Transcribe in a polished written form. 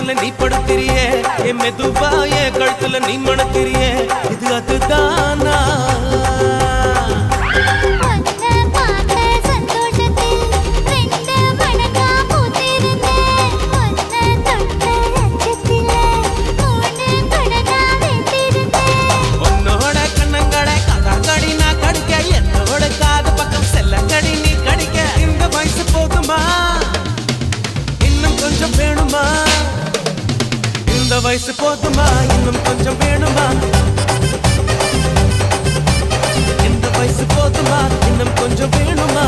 பக்கத்துல நீ படுத்திரியே என் மெதுவா என் கழுத்துல நீ மணத்திரியே இது அதுதானா இந்த வயசு போதுமா இன்னும் கொஞ்சம் வேணுமா இந்த வயசு போதுமா இன்னும் கொஞ்சம் வேணுமா